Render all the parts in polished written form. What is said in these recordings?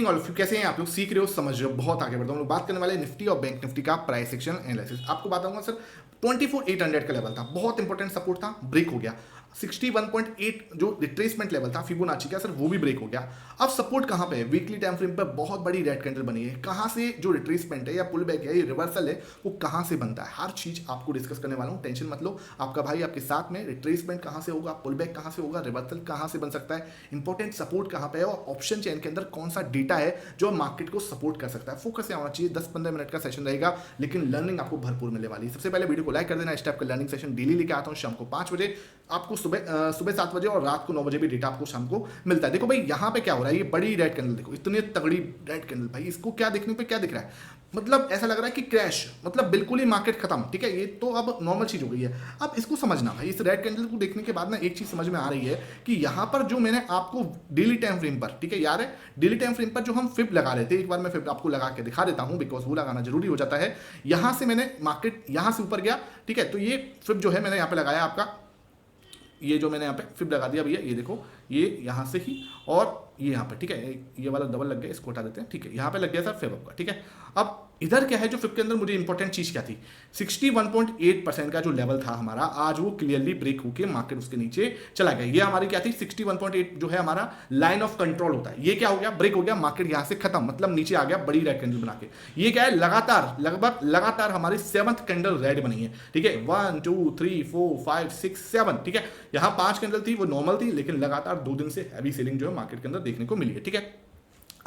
All of you, कैसे हैं आप लोग? सीख रहे हो, समझ रहे हो, बहुत आगे बढ़ रहे हो। हम लोग बात करने वाले निफ्टी और बैंक निफ्टी का प्राइस एक्शन एनालिसिस। आपको बताऊंगा सर 24,800 का लेवल था, बहुत इंपॉर्टेंट सपोर्ट था, ब्रेक हो गया। 61.8 जो रिट्रेसमेंट लेवल था फिबोनाची का सर, वो भी ब्रेक हो गया। अब सपोर्ट कहां पे है? वीकली टाइम फ्रेम पर बहुत बड़ी रेड कैंडल बनी है। कहां से जो रिट्रेसमेंट है या पुल बैक है, ये रिवर्सल है, वो कहां से बनता है, हर चीज आपको डिस्कस करने वाला हूं। टेंशन मत लो, आपका भाई आपके साथ में। रिट्रेसमेंट कहां से होगा, पुल बैक कहां से होगा, रिवर्सल कहां से बन सकता है, इंपॉर्टेंट सपोर्ट कहां पे है, और ऑप्शन चेन के अंदर कौन सा डेटा है जो मार्केट को सपोर्ट कर सकता है। फोकस से आना चाहिए। 10-15 मिनट का सेशन रहेगा, लेकिन लर्निंग आपको भरपूर मिलने वाली है। सबसे पहले वीडियो को लाइक कर देना। इस टाइप का लर्निंग सेशन डेली लेके आता हूं शाम को 5 बजे, आपको सुबह 7 बजे और रात को 9 बजे भी डेटा आपको शाम को मिलता है। देखो भाई यहाँ पे क्या हो रहा है, ये बड़ी रेड कैंडल देखो, इतनी तगड़ी रेड कैंडल, भाई इसको क्या देखने पे क्या दिख रहा है, मतलब ऐसा लग रहा है कि क्रैश, मतलब बिल्कुल ही मार्केट खत्म। ठीक है, ये तो अब नॉर्मल चीज हो गई है। अब इसको समझना भाई, इस रेड कैंडल को देखने के बाद ना एक चीज समझ में आ रही है कि यहाँ पर जो मैंने आपको डेली टाइम फ्रेम पर, ठीक है यार, डेली टाइम फ्रेम पर जो हम फिब लगा रहे थे, एक बार मैं फिब आपको लगा के दिखा देता हूं, बिकॉज वो लगाना जरूरी हो जाता है। यहां से मैंने मार्केट यहां से ऊपर गया, ठीक है, तो ये फिब जो है मैंने यहाँ पे लगाया आपका, ये जो मैंने यहाँ पे फिब लगा दिया भैया, ये देखो, ये यहाँ से ही और ये यहाँ पे, ठीक है, ये वाला डबल लग गया, इसको हटा देते हैं। ठीक है, यहाँ पे लग गया सर फिब आपका। ठीक है, अब इधर क्या है, जो फिब के अंदर मुझे इंपॉर्टेंट चीज क्या थी, 61.8% का जो लेवल था हमारा, आज वो क्लियरली ब्रेक होके मार्केट उसके नीचे चला गया। ये हमारी क्या थी, 61.8 जो है हमारा लाइन ऑफ कंट्रोल होता है, ये क्या हो गया, ब्रेक हो गया, मार्केट यहाँ से खत्म, मतलब नीचे आ गया बड़ी रेड कैंडल बना के। ये क्या है, लगातार लगभग लगातार हमारी 7th कैंडल रेड बनी है। ठीक है, 1 2 3 4 5 6 7, ठीक है, यहाँ 5 कैंडल थी, वो नॉर्मल थी, लेकिन लगातार 2 दिन से हैवी सेलिंग जो है मार्केट के अंदर देखने को मिली है। ठीक है,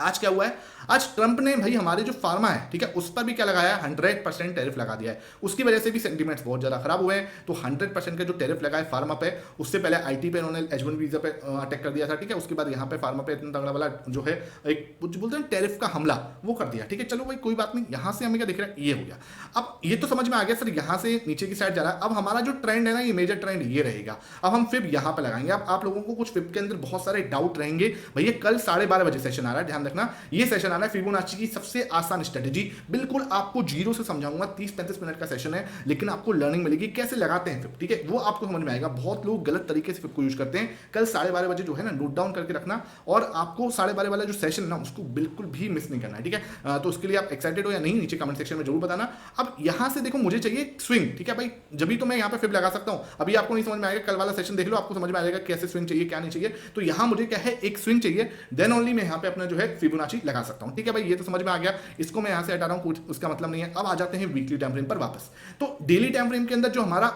आज क्या हुआ है, आज ट्रंप ने भाई हमारे जो फार्मा है, ठीक है, उस पर भी क्या लगाया, 100% टैरिफ लगा दिया है। उसकी वजह से भी सेंटीमेंट्स बहुत ज्यादा खराब हुए हैं। तो 100% का जो टैरिफ लगा है फार्मा पे, उससे पहले आईटी पे उन्होंने H1 वीजा पे अटैक कर दिया था। ठीक है, उसके बाद यहाँ पे फार्मा पे इतना तगड़ा वाला जो है एक कुछ बोलते हैं टैरिफ का हमला, वो कर दिया। ठीक है, चलो भाई कोई बात नहीं, यहाँ से हमें क्या दिख रहा है, ये हो गया। अब ये तो समझ में आ गया सर, यहाँ से नीचे की साइड जा रहा है। अब हमारा जो ट्रेंड है ना, ये मेजर ट्रेंड ये रहेगा। अब हम फिब यहाँ पे लगाएंगे। अब आप लोगों को कुछ फिब के अंदर बहुत सारे डाउट रहेंगे, भैया कल 12:30 बजे सेशन आ रहा है, ध्यान रखना, ये सेशन आना है फिबोनाची की सबसे आसान स्ट्रेटेजी, बिल्कुल आपको जीरो से समझाऊंगा। 30-35 मिनट का सेशन है, लेकिन आपको लर्निंग मिलेगी कैसे लगाते हैं फिब। ठीक है, वो आपको समझ में आएगा। बहुत लोग गलत तरीके से फिब को यूज करते हैं। कल 12:30 बजे जो है ना, नोट डाउन करके रखना, और आपको 12:30 वाला जो सेशन ना, उसको बिल्कुल भी मिस नहीं करना है। ठीक है, तो उसके लिए आप एक्साइटेड हो या नहीं, नीचे कमेंट सेक्शन में जरूर बताना। अब यहां से देखो, मुझे चाहिए स्विंग। ठीक है भाई, जब भी तो मैं यहाँ पे फिब लगा सकता हूं। अभी आपको नहीं समझ में आएगा, कल वाला सेशन देख लो, आपको समझ में आएगा कैसे स्विंग चाहिए, क्या नहीं चाहिए। तो यहां मुझे क्या है, एक स्विंग चाहिए, देन ओनली मैं यहाँ पे अपना जो है फिबोनाची लगा सकता हूं। ठीक है भाई, ये तो समझ में आ गया, इसको मैं यहां से हटा रहा हूं, कुछ उसका मतलब नहीं है। अब आ जाते हैं वीकली टाइम फ्रेम पर वापस। तो डेली टाइम फ्रेम के अंदर जो हमारा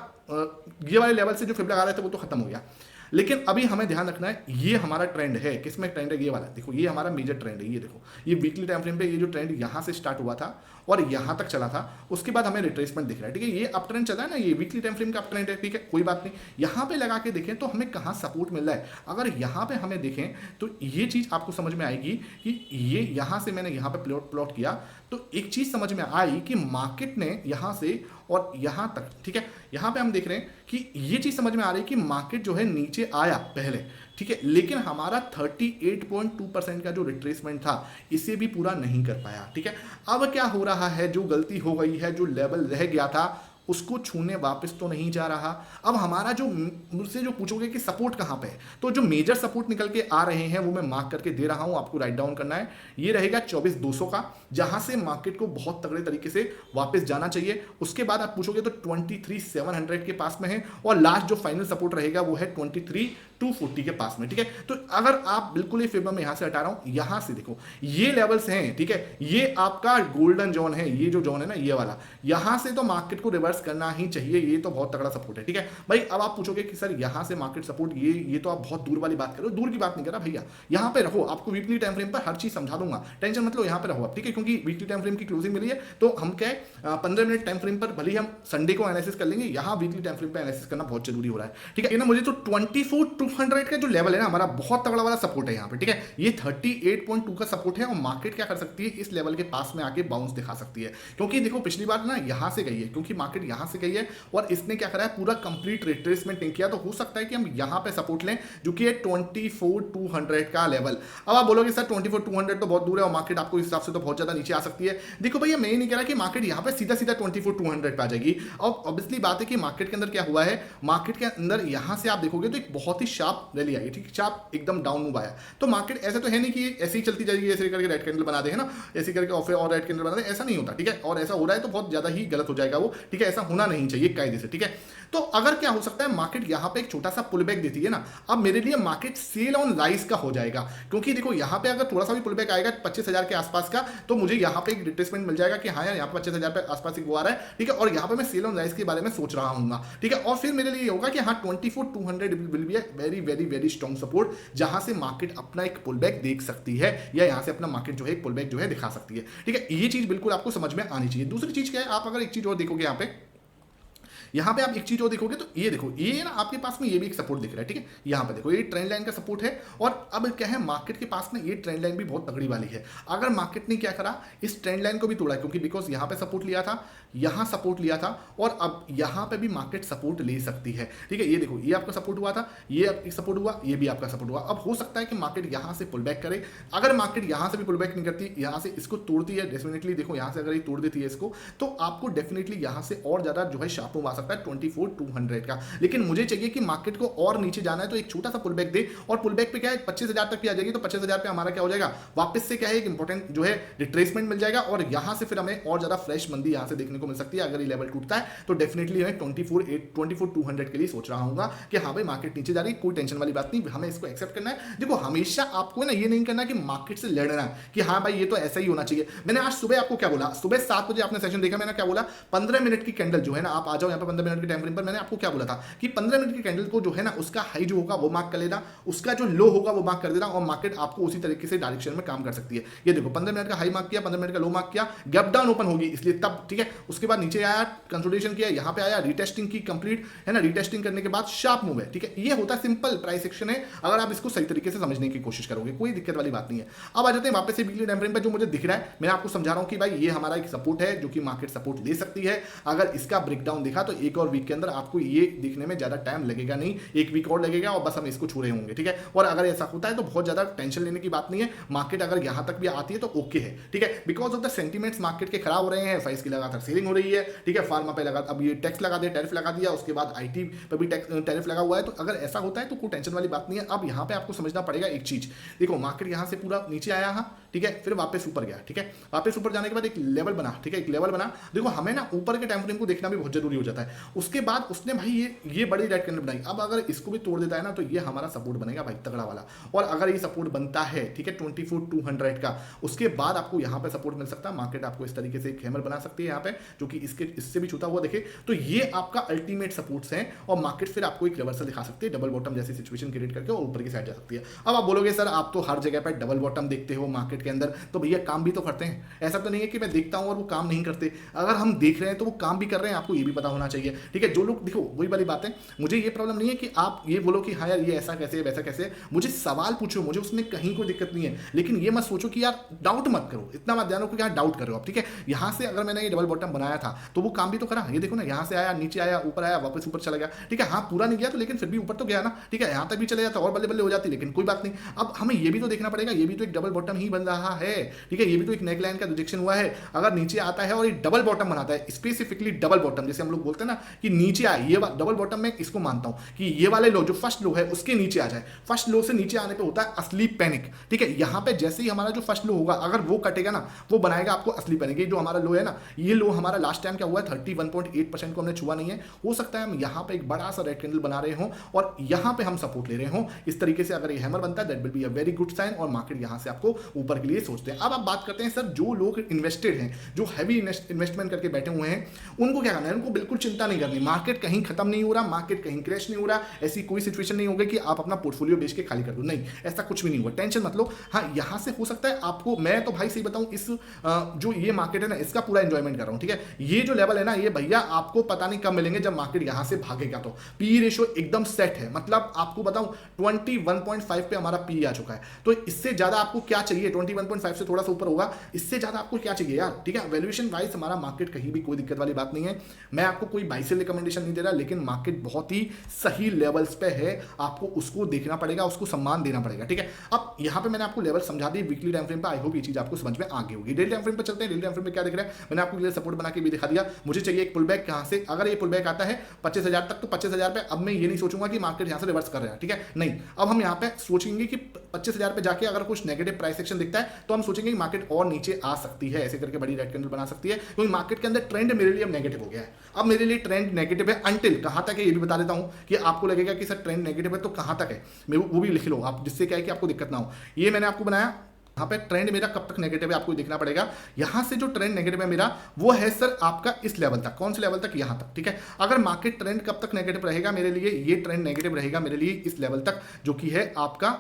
ये वाले लेवल से जो फिब लगा रहे थे, वो तो खत्म हो गया, लेकिन अभी हमें ध्यान रखना है, ये हमारा ट्रेंड है। किसमें ट्रेंड है, ये वाला देखो, ये हमारा मेजर ट्रेंड है। ये देखो, ये वीकली टाइम फ्रेम पे ये जो ट्रेंड यहां से स्टार्ट हुआ था और यहां तक चला था, उसके बाद हमें रिट्रेसमेंट दिख रहा है। ठीक है, ये अप ट्रेंड चला है ना, ये वीकली टाइम फ्रेम का अप ट्रेंड है। ठीक है, कोई बात नहीं, यहां पे लगा के देखें तो हमें कहां सपोर्ट मिल रहा है। अगर यहां पे हमें देखें तो ये चीज आपको समझ में आएगी कि ये यहां से मैंने यहां पे प्लॉट किया, तो एक चीज समझ में आई कि मार्केट ने यहां से और यहां तक, ठीक है, यहां पे हम देख रहे हैं कि ये चीज समझ में आ रही है कि मार्केट जो है नीचे आया पहले, ठीक है, लेकिन हमारा 38.2% का जो रिट्रेसमेंट था, इसे भी पूरा नहीं कर पाया। ठीक है, अब क्या हो रहा है, जो गलती हो गई है, जो लेवल रह गया था, उसको छूने वापस तो नहीं जा रहा। अब हमारा जो मुझसे जो पूछोगे कि सपोर्ट कहां पे है, तो जो मेजर सपोर्ट निकल के आ रहे हैं वो मैं मार्क करके दे रहा हूं, आपको राइट डाउन करना है। ये रहेगा 24,200 का, जहां से मार्केट को बहुत तगड़े तरीके से वापस जाना चाहिए। उसके बाद आप पूछोगे तो 23,700 के पास में है, और लास्ट जो फाइनल सपोर्ट रहेगा वो है 23,240 के पास में। ठीक है, तो अगर आप बिल्कुल ही फिर मैं यहां से हटा रहा हूं, यहां से देखो ये लेवल्स हैं। ठीक है, ये आपका गोल्डन जोन है, ये जो जोन है ना, ये वाला, यहां से तो मार्केट को रिवर्स करना ही चाहिए। ये तो बहुत तगड़ा सपोर्ट है। ठीक है भाई, अब आप पूछोगे कि सर यहां से मार्केट सपोर्ट, ये तो आप बहुत दूर वाली बात कर रहे हो। दूर की बात नहीं कर रहा भैया, यहां पे रहो, आपको वीकली टाइम फ्रेम पर हर चीज समझा दूंगा, टेंशन मत लो, यहां पे रहो आप। ठीक है, क्योंकि वीकली टाइम फ्रेम की क्लोजिंग मिली है, तो हम क्या 15 मिनट टाइम फ्रेम पर भले ही हम संडे को एनालिसिस कर लेंगे, यहां वीकली टाइम फ्रेम पर एनालिसिस करना बहुत जरूरी हो रहा है। ठीक है ना, मुझे तो 24,200 का जो लेवल है ना, हमारा बहुत तगड़ा वाला सपोर्ट है यहाँ पे। ठीक है, ये 38.2 का सपोर्ट है, और मार्केट क्या कर सकती है, इस लेवल के पास में आके बाउंस दिखा सकती है। क्योंकि देखो पिछली बार ना यहां से गई है, क्योंकि मार्केट यहाँ से गई है और इसने क्या करा है, पूरा कंप्लीट रिट्रेसमेंट नहीं किया, तो हो सकता है कि हम यहाँ पे सपोर्ट लें जो कि है 24,200 का लेवल। अब आप बोलोगे सर 24,200 तो बहुत दूर है और मार्केट आपको इस हिसाब से तो बहुत ज्यादा नीचे आ सकती है। देखो भैया मैं ये नहीं कह रहा कि मार्केट यहाँ पे सीधा सीधा 24,200 पे आ जाएगी। और ऑब्वियसली बात है कि मार्केट के अंदर क्या हुआ है, मार्केट के अंदर यहाँ से आप देखोगे तो एक बहुत ही शार्प रैली आई, ठीक, शार्प एकदम डाउन मूव आया। तो मार्केट ऐसा तो है नहीं कि ऐसे ही चलती जाएगी, ऐसे करके रेड कैंडल बना दे, है ना, ऐसे करके और रेड कैंडल बना दे, ऐसा नहीं होता, ठीक है। और ऐसा हो रहा है तो बहुत ज्यादा ही गलत हो जाएगा वो, ठीक है, ऐसा होना नहीं चाहिए कायदे से, ठीक है। तो अगर क्या हो सकता है, मार्केट यहाँ पे एक छोटा सा पुल बैक देती है ना, अब मेरे लिए मार्केट सेल ऑन राइज का हो जाएगा, क्योंकि देखो यहाँ पे अगर थोड़ा सा भी पुल बैक आएगा 25,000 के आसपास का, तो मुझे यहाँ पे एक रिट्रेसमेंट मिल जाएगा कि हाँ यार यहाँ पे 25,000 पे आसपास एक वो आ रहा है, ठीक है। और यहाँ पे मैं सेल ऑन राइज के बारे में सोच रहा हूँ, ठीक है। और फिर मेरे लिए ये होगा कि हाँ 24,200 will be very very very strong support, जहां से मार्केट अपना एक पुल बैक देख सकती है, या यहाँ से अपना मार्केट जो है एक पुल बैक जो है दिखा सकती है, ठीक है। ये चीज बिल्कुल आपको समझ में आनी चाहिए। दूसरी चीज क्या है, आप अगर एक चीज और देखोगे यहाँ पे आप एक चीज और देखोगे तो ये देखो, ये ना आपके पास में ये भी एक सपोर्ट दिख रहा है, ठीक है। यहाँ पे देखो ये ट्रेंड लाइन का सपोर्ट है, और अब क्या है, मार्केट के पास में ये ट्रेंड लाइन भी बहुत तगड़ी वाली है। अगर मार्केट ने क्या करा, इस ट्रेंड लाइन को भी तोड़ा, क्योंकि बिकॉज यहाँ पे सपोर्ट लिया था, यहाँ सपोर्ट लिया था, और अब यहाँ पे भी मार्केट सपोर्ट ले सकती है, ठीक है। ये देखो ये आपका सपोर्ट हुआ था, ये आपका सपोर्ट हुआ, ये भी आपका सपोर्ट हुआ। अब हो सकता है कि मार्केट यहाँ से पुल बैक करे। अगर मार्केट यहाँ से भी पुल बैक नहीं करती, यहाँ से इसको तोड़ती है, डेफिनेटली देखो यहाँ से अगर ये तोड़ देती है इसको, तो आपको डेफिनेटली यहाँ से और ज्यादा जो है शार्प मूव आ सकता है 24,200 का। लेकिन मुझे चाहिए कि मार्केट को और नीचे जाना है, तो एक छोटा सा पुल बैक दे, और पुल बैक पे क्या है 25,000 तक भी आ जाएगी, तो 25,000 पे हमारा क्या हो जाएगा, वापस से क्या है एक इंपॉर्टेंट जो है रिट्रेसमेंट मिल जाएगा, और यहाँ से फिर हमें और ज्यादा फ्रेश मंदी यहाँ से देखने को मिल सकती है। अगर ये लेवल टूटता है तो डेफिनेटली मैं 24,200 के लिए सोच रहा हूँ कि हाँ भाई मार्केट नीचे जा रही है, कोई टेंशन वाली बात नहीं, हमें इसको एक्सेप्ट करना है। देखो हमेशा आपको ना ये नहीं करना कि मार्केट से लड़ना है कि हाँ भाई ये तो ऐसा ही होना चाहिए। मैंने आज सुबह आपको क्या बोला, सुबह 7 बजे आपने सेशन देखा, मैंने क्या बोला, 15 मिनट की कैंडल जो है ना, आप आ जाओ यहाँ पे 15 मिनट के टाइम फ्रेम पर, मैंने आपको क्या बोला था कि 15 मिनट की कैंडल को जो है ना, उसका हाई जो होगा वो मार्क कर लेना, उसका जो लो होगा वो मार्क कर देना, और मार्केट आपको उसी तरीके से डायरेक्शन में काम कर सकती है। ये देखो 15 मिनट का हाई मार्क किया, 15 मिनट का लो मार्क किया, गैप डाउन ओपन होगी इसलिए तब, ठीक है। उसके बाद नीचे आया, कंसोलिडेशन किया, यहाँ पे आया, रीटेस्टिंग की कंप्लीट, है ना, रीटेस्टिंग करने के बाद शार्प मूव है, ठीक है। ये होता है सिंपल प्राइस एक्शन है, अगर आप इसको सही तरीके से समझने की कोशिश करोगे, कोई दिक्कत वाली बात नहीं है। अब आ जाते हैं वापस से वीकली टाइम फ्रेम पे, जो मुझे दिख रहा है, मैं आपको समझा रहा हूं कि भाई ये हमारा एक सपोर्ट है जो कि मार्केट सपोर्ट ले सकती है। अगर इसका ब्रेकडाउन दिखा तो एक और वीक के अंदर आपको ये दिखने में ज्यादा टाइम लगेगा नहीं, एक वीक और लगेगा और बस हम इसको छू रहे होंगे, ठीक है। और अगर ऐसा होता है तो बहुत ज्यादा टेंशन लेने की बात नहीं है, मार्केट अगर यहां तक भी आती है तो ओके है, ठीक है। Because of the sentiments market के खराब हो रहे हैं, फाइज की लगातार सेलिंग हो रही है, ठीक है। फार्मा पे लगा, अब ये टैक्स लगा दिया, टैरिफ लगा दिया, उसके बाद आईटी पे भी टैरिफ लगा हुआ है, तो अगर ऐसा होता है तो कोई टेंशन वाली बात नहीं है। अब यहाँ पे आपको समझना पड़ेगा एक चीज, देखो मार्केट यहाँ से पूरा नीचे आया, हाँ ठीक है, फिर वापस ऊपर गया, ठीक है। वापस ऊपर जाने के बाद एक लेवल बना, ठीक है, एक लेवल बना। देखो हमें ना ऊपर के टाइम फ्रेम को देखना भी बहुत जरूरी हो जाता है। उसके बाद उसने भाई ये बड़ी रेड कैंडल बनाई, अब अगर इसको भी तोड़ देता है ना तो ये हमारा सपोर्ट बनेगा भाई तगड़ा वाला। और अगर ये सपोर्ट बनता है, ठीक है, 24,200 का, उसके बाद आपको यहाँ पे सपोर्ट मिल सकता है, मार्केट आपको इस तरीके से एक हैमर बना सकती है यहाँ पे, जो कि इससे भी छूता हुआ देखे, तो ये आपका अल्टीमेट सपोर्ट्स हैं। और मार्केट फिर आपको एक रिवर्सल दिखा सकती है, डबल बॉटम जैसी सिचुएशन क्रिएट करके, और ऊपर की साइड जा सकती है। अब आप बोलोगे सर आप तो हर जगह पर डबल बॉटम देखते हो मार्केट के अंदर, तो भैया काम भी तो करते हैं, ऐसा तो नहीं है कि मैं देखता हूं और वो काम नहीं करते। अगर हम देख रहे हैं तो वो काम भी कर रहे हैं, आपको ये भी पता होना चाहिए, ठीक है। जो लोग देखो वही वाली बात है, मुझे ये प्रॉब्लम नहीं है कि आप ये बोलो कि हाँ यार ये ऐसा कैसे वैसा कैसे, मुझे सवाल पूछो, मुझे उसमें कहीं कोई दिक्कत नहीं है, लेकिन ये मत सोचो कि यार डाउट मत करो, इतना मत जानो कि यार डाउट कर रहे हो आप, ठीक है। यहाँ से अगर मैंने ये डबल बॉटम बनाया था तो वो काम भी तो करा, ये देखो ना, यहाँ से आया, नीचे आया, ऊपर आया, वापस ऊपर चला गया, ठीक है। हाँ पूरा नहीं गया तो लेकिन फिर भी ऊपर तो गया ना, ठीक है। यहाँ तक भी चले जाता और बल्ले बल्ले हो जाती, लेकिन कोई बात नहीं। अब हमें ये भी तो देखना पड़ेगा, ये भी तो एक डबल बॉटम ही बन रहा है, ठीक है, ये भी तो एक नेक लाइन का रिजेक्शन हुआ है। अगर नीचे आता है और एक डबल बॉटम बनाता है, स्पेसिफिकली डबल बॉटम, जैसे हम लोग बोलते हैं ना कि नीचे आए, ये डबल बॉटम में इसको मानता हूं कि ये वाले लो जो फर्स्ट लो है उसके नीचे आ जाए, फर्स्ट लो से नीचे आने पे होता है असली पैनिक, ठीक है। यहां पे जैसे ही हमारा जो फर्स्ट लो होगा अगर वो कटेगा ना, वो बनाएगा आपको असली पैनिक। ये जो हमारा लो है ना, ये लो हमारा लास्ट टाइम क्या हुआ है, 31.8% को हमने छुआ नहीं है। हो सकता है हम यहां पे एक बड़ा सा रेड कैंडल बना रहे हो और यहां पे हम सपोर्ट ले रहे हो, इस तरीके से अगर ये हैमर बनता है that will be a very good sign, और मार्केट यहां से आपको ऊपर के लिए सोचते हैं। अब आप बात करते हैं सर जो लोग इन्वेस्टेड हैं, जो हैवी इन्वेस्टमेंट करके बैठे हुए हैं, उनको क्या करना है, उनको बिल्कुल चिंता नहीं करनी, मार्केट कहीं खत्म नहीं हो रहा, मार्केट कहीं क्रैश नहीं हो रहा, ऐसी कोई सिचुएशन नहीं होगी कि आप अपना पोर्टफोलियो बेच के खाली कर दो, नहीं ऐसा कुछ भी नहीं हुआ, टेंशन मत लो। हाँ यहां से हो सकता है आपको, मैं तो भाई सही बताऊं, इस जो ये मार्केट है ना इसका पूरा एंजॉयमेंट कर रहा हूं, ठीक है। ये जो लेवल है ना, ये भैया आपको पता नहीं कब मिलेंगे, जब मार्केट यहां से भागेगा। तो पी रेशो एकदम सेट है, मतलब आपको बताऊं 21.5 पे हमारा पी आ चुका है, तो इससे ज्यादा आपको क्या चाहिए, 21.5 से थोड़ा सा ऊपर होगा, इससे ज्यादा आपको क्या चाहिए यार, ठीक है। वैल्यूएशन वाइज हमारा मार्केट कहीं भी कोई दिक्कत वाली बात नहीं है, मैं आपको कोई बाई सेल रिकमेंडेशन नहीं दे रहा, लेकिन मार्केट बहुत ही सही लेवल्स पे है, आपको उसको देखना पड़ेगा, उसको सम्मान देना पड़ेगा, ठीक है। अब यहाँ पे मैंने आपको लेवल समझा दी वीकली टाइम फ्रेम पे, आई होप ये चीज आपको समझ में आ गई होगी। डेली टाइम फ्रेम पे चलते हैं। डेली टाइम फ्रेम पे क्या दिख रहा है, मैंने आपको क्लियर सपोर्ट बना के भी दिखा दिया। मुझे चाहिए एक पुल बैक, कहां से, अगर ये पुल बैक आता है 25,000 तक, तो 25,000 पे अब मैं ये नहीं सोचूंगा कि मार्केट यहाँ से रिवर्स कर रहा है, ठीक है, नहीं। अब हम यहाँ पे सोचेंगे कि 25,000 पे जाके अगर कुछ नेगेटिव प्राइस एक्शन दिखता है तो हम सोचेंगे कि मार्केट और नीचे आ सकती है, ऐसे करके बड़ी रेड कैंडल बना सकती है, क्योंकि मार्केट के अंदर ट्रेंड मेरे लिए अब नेगेटिव हो गया है। अब मेरे लिए ट्रेंड नेगेटिव है, अंटिल कहां तक है ये भी बता देता हूं, कि आपको लगेगा कि सर ट्रेंड नेगेटिव है तो कहां तक है, मैं वो भी लिख लो आप, जिससे क्या है कि आपको दिक्कत ना हो। ये मैंने आपको बनाया, यहाँ पे ट्रेंड मेरा कब तक नेगेटिव है आपको देखना पड़ेगा। यहां से जो ट्रेंड नेगेटिव है मेरा, वो है सर आपका इस लेवल तक। कौन से लेवल तक, यहां तक, ठीक है। अगर मार्केट ट्रेंड कब तक नेगेटिव रहेगा मेरे लिए, ये ट्रेंड नेगेटिव रहेगा मेरे लिए इस लेवल तक, जो कि है आपका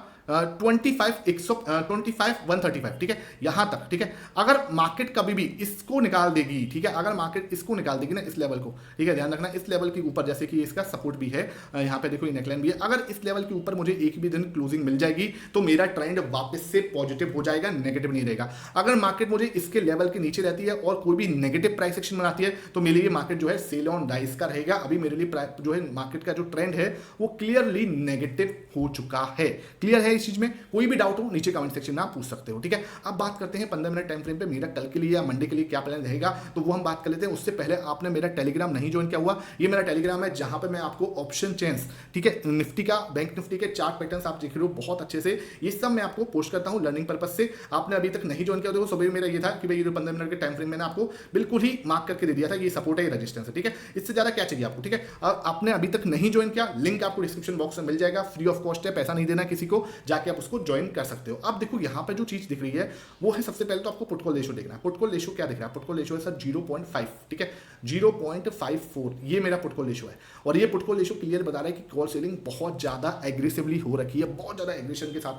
25,135, ठीक है, यहां तक, ठीक है। अगर मार्केट कभी भी इसको निकाल देगी, ठीक है, अगर मार्केट इसको निकाल देगी ना, इस लेवल को, ठीक है, ध्यान रखना, इस लेवल के ऊपर, जैसे कि इसका सपोर्ट भी है, यहां पे देखो नेकलाइन भी है, अगर इस लेवल के ऊपर मुझे एक भी दिन क्लोजिंग मिल जाएगी तो मेरा ट्रेंड वापस से पॉजिटिव हो जाएगा, नेगेटिव नहीं रहेगा। अगर मार्केट मुझे इसके लेवल के नीचे रहती है और कोई भी नेगेटिव प्राइस एक्शन बनाती है तो मेरे लिए मार्केट जो है सेल ऑन डाइस का रहेगा। अभी मेरे लिए जो है मार्केट का जो ट्रेंड है वो क्लियरली नेगेटिव हो चुका है। क्लियर है इस चीज में, कोई भी डाउट हो नीचे कमेंट सेक्शन में आप पूछ सकते हो, ठीक है। अब बात करते हैं 15 मिनट टाइम फ्रेम पे मेरा कल के लिए या मंडे के लिए क्या प्लान रहेगा, तो वो हम बात कर लेते हैं। उससे पहले आपने मेरा टेलीग्राम नहीं ज्वाइन किया हुआ, ये मेरा टेलीग्राम है जहां पे मैं आपको ऑप्शन चेन्स, ठीक है, निफ्टी का, बैंक निफ्टी के चार्ट पैटर्न्स आप देख रहे हो बहुत अच्छे से, ये सब मैं आपको पोस्ट करता हूं लर्निंग पर्पज से। आपने अभी तक नहीं ज्वाइन किया, देखो सुबह मेरा ये था कि भाई ये 15 मिनट के टाइम फ्रेम मैंने आपको बिल्कुल ही मार्क करके दे दिया था, ये सपोर्ट है, रेजिस्टेंस है, ठीक है। इससे ज्यादा क्या चाहिए आपको, ठीक है। आपने अभी तक नहीं ज्वाइन किया, लिंक आपको डिस्क्रिप्शन बॉक्स में मिल जाएगा, फ्री ऑफ कॉस्ट है, पैसा नहीं देना किसी को, जाके आप उसको ज्वाइन कर सकते हो। अब देखो यहाँ पे जो चीज दिख रही है वो है, सबसे पहले तो आपको पुट कॉल रेशियो देखना है। पुट कॉल रेशियो क्या दिख रहा है, पुट कॉल रेशियो है सर 0.5, ठीक है, 0.54, ये मेरा पुट कॉल रेशियो है। और ये पुट कॉल रेशियो क्लियर बता रहा है कि कॉल सेलिंग बहुत ज्यादा एग्रेसिवली हो रखी है, बहुत ज्यादा एग्रेशन के साथ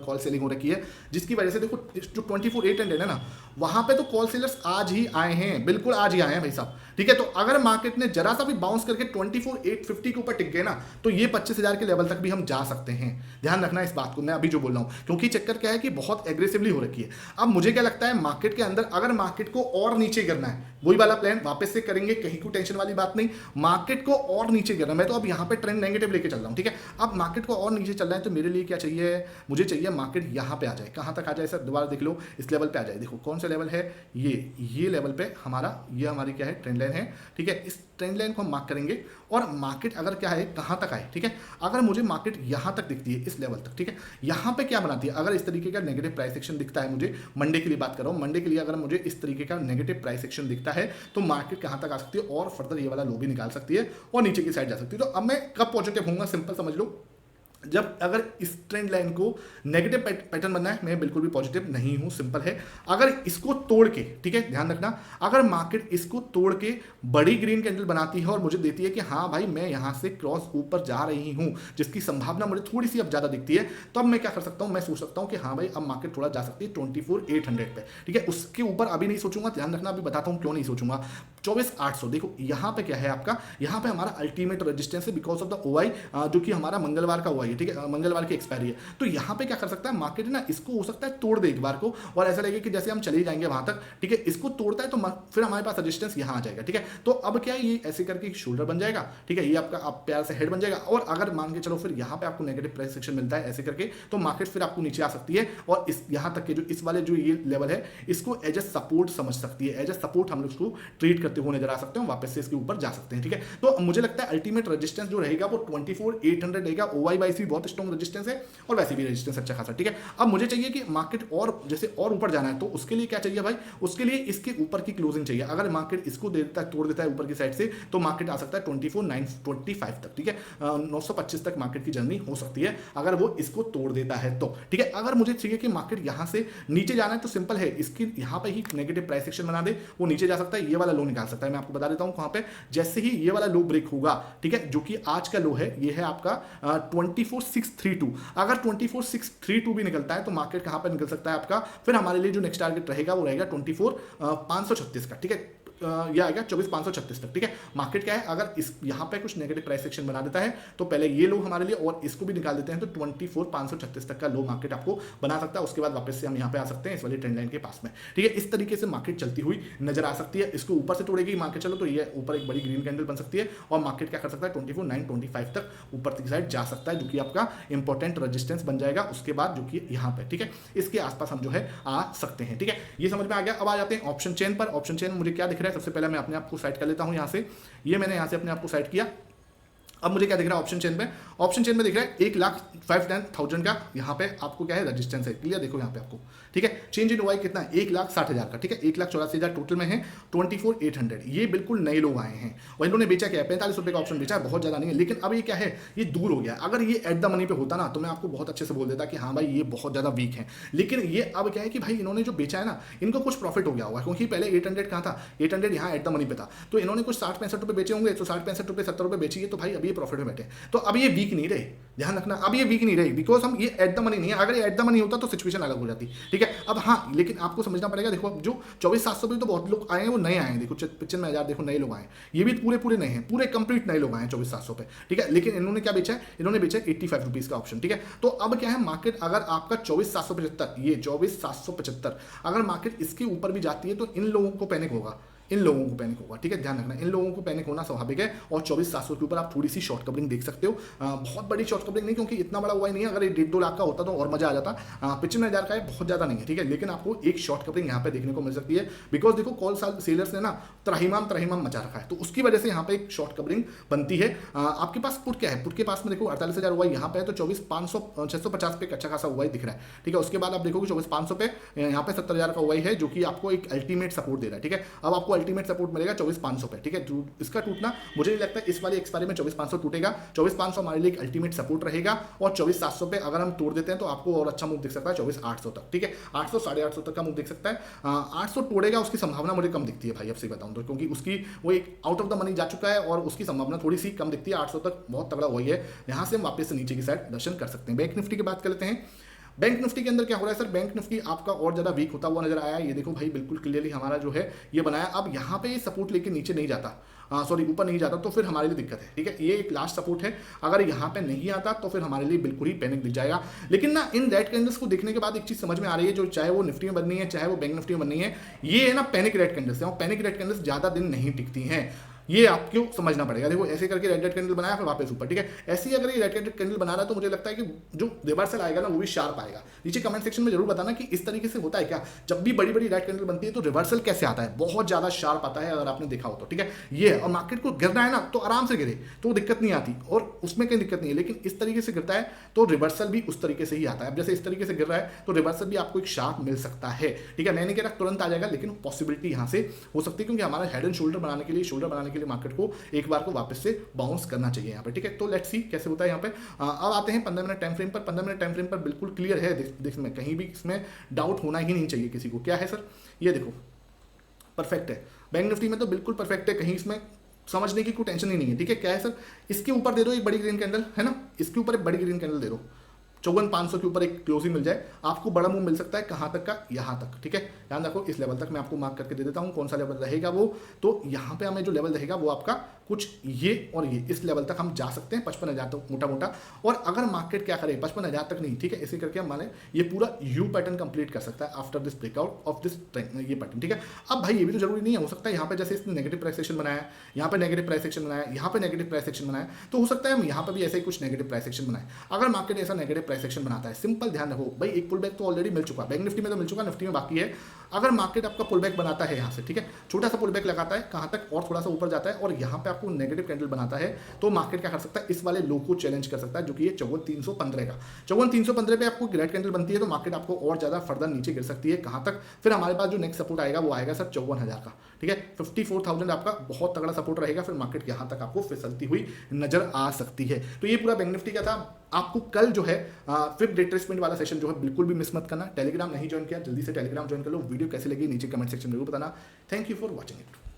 कॉल सेलिंग हो रखी है, जिसकी वजह से देखो जो 24,800 है ना, वहां पे तो कॉल सेलर्स आज ही आए हैं, बिल्कुल आज ही आए हैं भाई साहब, ठीक है। तो अगर मार्केट ने जरा सा भी बाउंस करके 24,850 के ऊपर टिक गए ना, तो ये 25,000 के लेवल तक भी हम जा सकते हैं। ध्यान रखना इस बात को, मैं अभी जो बोल रहा हूं, क्योंकि चक्कर क्या है कि बहुत एग्रेसिवली हो रखी है। अब मुझे क्या लगता है मार्केट के अंदर अगर मार्केट को और नीचे गिरना है, वही वाला प्लान वापस से करेंगे, कहीं को टेंशन वाली बात नहीं, मार्केट को और नीचे गिरना, मैं तो अब यहां पे ट्रेंड नेगेटिव लेके चल रहा हूं, ठीक है। अब मार्केट को और नीचे चल रहा है तो मेरे लिए क्या चाहिए, मुझे चाहिए मार्केट यहां पे आ जाए। कहां तक आ जाए सर, दोबारा देख लो, इस लेवल पे आ जाए। देखो कौन सा लेवल है, ये लेवल पे हमारा, ये हमारी क्या है, ट्रेंड लाइन है, ठीक है। इस ट्रेंड लाइन को हम मार्क करेंगे और मार्केट अगर क्या है, कहां तक आए, ठीक है। अगर मुझे मार्केट यहां तक दिखती है, इस लेवल तक, ठीक है, यहां पे क्या बनाती है, अगर इस तरीके का नेगेटिव प्राइस एक्शन दिखता है मुझे, मंडे के लिए बात कर रहा हूं, मंडे के लिए अगर मुझे इस तरीके का नेगेटिव प्राइस एक्शन दिखता है तो मार्केट कहां तक आ सकती है, और फर्दर ये वाला लो भी निकाल सकती है और नीचे की साइड जा सकती है। तो अब मैं कब पॉजिटिव होऊंगा, सिंपल समझ लो, जब अगर इस ट्रेंड लाइन को नेगेटिव पैटर्न बनना है, मैं बिल्कुल भी पॉजिटिव नहीं हूं, सिंपल है। अगर इसको तोड़ के, ठीक है, ध्यान रखना, अगर मार्केट इसको तोड़ के बड़ी ग्रीन कैंडल बनाती है और मुझे देती है कि हाँ भाई मैं यहां से क्रॉस ऊपर जा रही हूं, जिसकी संभावना मुझे थोड़ी सी अब ज्यादा दिखती है, तो अब मैं क्या कर सकता हूं, मैं सोच सकता हूं कि हाँ भाई अब मार्केट थोड़ा जा सकती है 24,800 पे, ठीक है। उसके ऊपर अभी नहीं सोचूंगा, ध्यान रखना, अभी बताता हूं क्यों नहीं सोचूंगा। 24,800, देखो यहां पे क्या है आपका, यहां पे हमारा अल्टीमेट रेजिस्टेंस है बिकॉज ऑफ द ओआई, जो कि हमारा मंगलवार का ओआई है, ठीक है, मंगलवार की एक्सपायरी है। तो यहां पे क्या कर सकता है मार्केट ना, इसको हो सकता है तोड़ दे एक बार को, और ऐसा लगेगा कि जैसे हम चले जाएंगे वहां तक, ठीक है। इसको तोड़ता है तो फिर हमारे पास रेजिस्टेंस यहां आ जाएगा, ठीक है। तो अब क्या है, ये ऐसे करके शोल्डर बन जाएगा, ठीक है, ये आपका आप प्यार से हेड बन जाएगा, और अगर मान के चलो फिर यहां पे आपको नेगेटिव प्राइस सेक्शन मिलता है ऐसे करके, तो मार्केट फिर आपको नीचे आ सकती है, और इस यहां तक के जो इस वाले जो ये लेवल है, इसको एज ए सपोर्ट समझ सकती है, एज ए सपोर्ट हम लोग इसको ट्रीट करते हुए नजर आ सकते हैं, वापस से इसके ऊपर जा सकते हैं, ठीक है। तो मुझे लगता है अल्टीमेट रेजिस्टेंस जो रहेगा वो 24,800 रहेगा। ओवाई वाइस भी बहुत स्ट्रॉन्ग रेजिस्टेंस है और वैसे भी रेजिस्टेंस अच्छा खासा, ठीक है। अब मुझे चाहिए कि मार्केट और जैसे और ऊपर जाना है, तो उसके लिए क्या चाहिए भाई, उसके लिए इसके ऊपर की क्लोजिंग चाहिए। अगर मार्केट इसको दे देता है, तोड़ देता है ऊपर की साइड से, तो मार्केट आ सकता है 24,925 तक, ठीक है, 925 तक मार्केट की जर्नी हो सकती है अगर वो इसको तोड़ देता है तो, ठीक है। अगर मुझे चाहिए कि मार्केट यहां से नीचे जाना है तो सिंपल है, इसकी यहां पे ही नेगेटिव प्राइस एक्शन बना दे, वो नीचे जा सकता है, ये वाला लो निकाल सकता है। मैं आपको बता देता हूं कहां पे, जैसे ही ये वाला लो ब्रेक होगा, ठीक है, जो कि आज का लो है, ये है आपका 24,632। अगर 24,632 भी निकलता है तो मार्केट कहां पर निकल सकता है आपका, फिर हमारे लिए जो नेक्स्ट टारगेट रहेगा वो रहेगा 24,536 का, ठीक है। ये आएगा 24,536 तक, ठीक है। मार्केट क्या है, अगर इस यहाँ पे कुछ नेगेटिव प्राइस एक्शन बना देता है तो पहले ये लो हमारे लिए और इसको भी निकाल देते हैं, तो 24,536 तक का लो मार्केट आपको बना सकता है। उसके बाद वापस से हम यहाँ पे आ सकते हैं इस वाली ट्रेंड लाइन के पास में, ठीक है। इस तरीके से मार्केट चलती हुई नजर आ सकती है। इसको ऊपर से तोड़ेगी मार्केट चलो तो ये ऊपर एक बड़ी ग्रीन कैंडल बन सकती है और मार्केट क्या कर सकता है 24,925 तक ऊपर की साइड जा सकता है, जो कि आपका इंपॉर्टेंट रेजिस्टेंस बन जाएगा। उसके बाद जो कि यहाँ पे, ठीक है, इसके आसपास हम जो है आ सकते हैं, ठीक है। ये समझ में आ गया। अब आ जाते हैं ऑप्शन चेन पर। ऑप्शन चेन मुझे क्या दिख रहा है, सबसे पहले मैं अपने आप को सेट कर लेता हूं यहाँ से। ये मैंने यहाँ से अपने आप को सेट किया। अब मुझे क्या दिख रहा है ऑप्शन चेन में, ऑप्शन चेन में दिख रहा है 1,59,000 का यहाँ पे आपको क्या है रेजिस्टेंस है, क्लियर देखो यहाँ पे आपको, ठीक है। चेंज इन वाई कितना है 1,60,000 का, ठीक है। 1,84,000 टोटल में है, 24,800 ये बिल्कुल नए लोग आए हैं और इन्होंने बेचा क्या है 45 रुपये का ऑप्शन बेचा है, बहुत ज़्यादा नहीं है। लेकिन अब ये क्या है, ये दूर हो गया। अगर ये एट द मनी पे होता ना तो मैं आपको बहुत अच्छे से बोल देता कि हाँ भाई ये बहुत ज़्यादा वीक है। लेकिन ये अब क्या है कि भाई इन्होंने जो बेचा है ना, इनको कुछ प्रॉफिट हो गया होगा, क्योंकि पहले 800 कहाँ था, 800 यहाँ एट द मनी पे था, तो इन्होंने कुछ 60-65 रुपये बेचे होंगे, 160-65 रुपये 70 रुपये बेची है, तो भाई अभी ये प्रॉफिट में बैठे। तो अब ये वीक नहीं रहे, ध्यान रखना, अब ये वीक नहीं रहे बिकॉज हम ये एट द मनी नहीं है। अगर ये एट द मनी होता तो सिचुएशन अलग हो जाती, ठीक है। अब हाँ, लेकिन आपको समझना पड़ेगा, देखो अब जो 24,700 पे तो बहुत लोग आए हैं, वो नए आए हैं, देखो 95,000 देखो नए लोग आए हैं, ये भी पूरे नए हैं, पूरे कंप्लीट नए लोग आए हैं 24,700 पे, ठीक है। लेकिन इन्होंने क्या बेचा है, इन्होंने बेचा 85 रुपीज़ का ऑप्शन, ठीक है। तो अब क्या है मार्केट, अगर आपका 24,775 ये 24,775 अगर मार्केट इसके ऊपर भी जाती है तो इन लोगों को पैनिक होगा, इन लोगों को पैनिक होगा, ठीक है, ध्यान रखना, इन लोगों को पैनिक होना स्वाभाविक है। और 24,700 के ऊपर आप थोड़ी सी शॉर्ट कवरिंग देख सकते हो, बहुत बड़ी शॉर्ट कवरिंग नहीं, क्योंकि इतना बड़ा हुआ ही नहीं है। अगर ये 1.5-2 लाख का होता तो और मजा आ जाता। 95,000 का है, बहुत ज़्यादा नहीं है, ठीक है। लेकिन आपको एक शॉर्ट कवरिंग यहाँ पे देखने को मिल सकती है, बिकॉज देखो कॉल सेलर्स ने ना त्राहिमाम मचा रखा है, तो उसकी वजह से यहाँ पे एक शॉर्ट कवरिंग बनती है। आपके पास पुट क्या है, पुट के पास में देखो 48,000 हुआ यहाँ पे है, तो 24,500-650 पे अच्छा खासा हुआ दिख रहा है, ठीक है। उसके बाद आप देखोगे 24,500 पे, यहाँ पे 70,000 का हुआ है, जो कि आपको एक अल्टीमेट सपोर्ट दे रहा है, ठीक है। अब आपको अल्टीमेट सपोर्ट मिलेगा 24,500 पे, ठीक है। इसका टूटना मुझे नहीं लगता इस वाली एक्सपायरी में 24,500 टूटेगा। 24,500 हमारे लिए एक अल्टीमेट सपोर्ट रहेगा और 24,700 पे अगर हम तोड़ देते हैं तो आपको और अच्छा मूव दिख सकता है 24,800 तक, ठीक है। 800 850 तक का मूव दिख सकता है। 800 तोड़ेगा उसकी संभावना मुझे कम दिखती है भाई, अब से बताऊं तो, क्योंकि उसकी वो एक आउट ऑफ द मनी जा चुका है और उसकी संभावना थोड़ी सी कम दिखती है। 800 तक बहुत तगड़ा हुआ है, यहाँ से हम वापस से नीचे की साइड दर्शन कर सकते हैं। बैंक निफ्टी की बात कर लेते हैं। बैंक निफ्टी के अंदर क्या हो रहा है सर, बैंक निफ्टी आपका और ज़्यादा वीक होता हुआ नजर आया। ये देखो भाई बिल्कुल क्लियरली हमारा जो है ये बनाया। अब यहाँ पे ये सपोर्ट लेके नीचे नहीं जाता, सॉरी ऊपर नहीं जाता, तो फिर हमारे लिए दिक्कत है, ठीक है। ये एक लास्ट सपोर्ट है, अगर यहाँ पे नहीं आता तो फिर हमारे लिए बिल्कुल ही पैनिक दिख जाएगा। लेकिन ना इन रेड कैंडल्स को देखने के बाद एक चीज़ समझ में आ रही है, जो चाहे वो निफ्टी में बननी है चाहे वो बैंक निफ्टी में बननी है, ये है ना पैनिक रेड कैंडल्स है, और पैनिक रेड कैंडल्स ज़्यादा दिन नहीं टिकती हैं, ये आपको समझना पड़ेगा। देखो ऐसे करके रेड कैंडल बनाया फिर वापस ऊपर, ठीक है। ऐसे ही अगर ये रेड कैंडल बना रहा है तो मुझे लगता है कि जो रिवर्सल आएगा ना वो भी शार्प आएगा। नीचे कमेंट सेक्शन में जरूर बताना कि इस तरीके से होता है क्या, जब भी बड़ी बड़ी रेड कैंडल बनती है तो रिवर्सल कैसे आता है, बहुत ज्यादा शार्प आता है, अगर आपने देखा हो तो, ठीक है। ये और मार्केट को गिरना है ना तो आराम से गिरे तो दिक्कत नहीं आती, और उसमें कोई दिक्कत नहीं है। लेकिन इस तरीके से गिरता है तो रिवर्सल भी उस तरीके से ही आता है। अब जैसे इस तरीके से गिर रहा है तो रिवर्सल भी आपको एक शार्प मिल सकता है, ठीक है। मैं नहीं कह रहा तुरंत आ जाएगा, लेकिन पॉसिबिलिटी यहाँ से हो सकती है, क्योंकि हमारा हेड एंड शोल्डर बनाने के लिए मार्केट को एक बार को वापस से बाउंस करना चाहिए यहाँ पे, ठीक है। तो लेट्स सी कैसे होता है यहाँ पे। अब आते हैं 15 मिनट टाइम फ्रेम पर। 15 मिनट टाइम फ्रेम पर बिल्कुल क्लियर है, देखने कहीं भी इसमें डाउट होना ही नहीं चाहिए किसी को। क्या है सर, ये देखो परफेक्ट है, बैंक निफ्टी में तो बिल्कुल परफेक्ट है, कहीं इसमें समझने की कोई टेंशन ही नहीं है, ठीक है। क्या है सर, इसके ऊपर दे दो एक बड़ी ग्रीन कैंडल, है ना, इसके ऊपर एक बड़ी ग्रीन कैंडल दे दो, 54,500 के ऊपर एक क्लोजिंग मिल जाए, आपको बड़ा मूव मिल सकता है कहाँ तक का, यहाँ तक, ठीक है। ध्यान रखो इस लेवल तक मैं आपको मार्क करके दे देता हूँ कौन सा लेवल रहेगा वो। तो यहाँ पे हमें जो लेवल रहेगा वो आपका कुछ ये और ये, इस लेवल तक हम जा सकते हैं 55,000 तक मोटा मोटा। और अगर मार्केट क्या करे 55,000 तक नहीं, ठीक है, इसे करके हम माने ये पूरा यू पैटर्न कंप्लीट कर सकता है after this breakout of this ये पैटर्न, ठीक है। अब भाई ये भी तो जरूरी नहीं है, हो सकता है यहाँ पे जैसे इसने नेगेटिव प्राइस एक्शन बनाया, यहाँ पे नेगेटिव प्राइस एक्शन बनाया, यहाँ पे नेगेटिव प्राइस एक्शन बनाया, तो हो सकता है हम यहाँ पे भी ऐसे ही कुछ नेगेटिव प्राइस एक्शन बनाए। अगर मार्केट ऐसा नेगेटिव प्राइस एक्शन बनाता है, सिंपल ध्यान रखो भाई, एक पुल बैक तो ऑलरेडी मिल चुका है, बैंक निफ्टी में तो मिल चुका, निफ्टी में बाकी है। अगर मार्केट आपका पुल बैक बनाता है यहाँ से, ठीक है, छोटा सा पुल बैक लगाता है कहाँ तक और थोड़ा सा ऊपर जाता है और यहाँ पे आपको नेगेटिव कैंडल बनाता है, तो मार्केट क्या कर सकता है, इस वाले लो को चैलेंज कर सकता है, जो कि ये 54,315 का 54,315 पे आपको रेड कैंडल बनती है तो मार्केट आपको और ज्यादा फर्दर नीचे गिर सकती है। कहाँ तक, फिर हमारे पास जो नेक्स्ट सपोर्ट आएगा वो आएगा सर 54,000 का, ठीक है। 54,000 आपका बहुत तगड़ा सपोर्ट रहेगा, फिर मार्केट यहाँ तक आपको फिसलती हुई नजर आ सकती है। तो ये पूरा बैंक निफ्टी का था। आपको कल जो है फिफ्थ रिट्रेसमेंट वाला सेशन जो है बिल्कुल भी मिस मत करना। टेलीग्राम नहीं ज्वाइन किया, जल्दी से टेलीग्राम ज्वाइन कर लो। वीडियो कैसी लगी नीचे कमेंट सेक्शन में जरूर बताना। Thank you for watching it.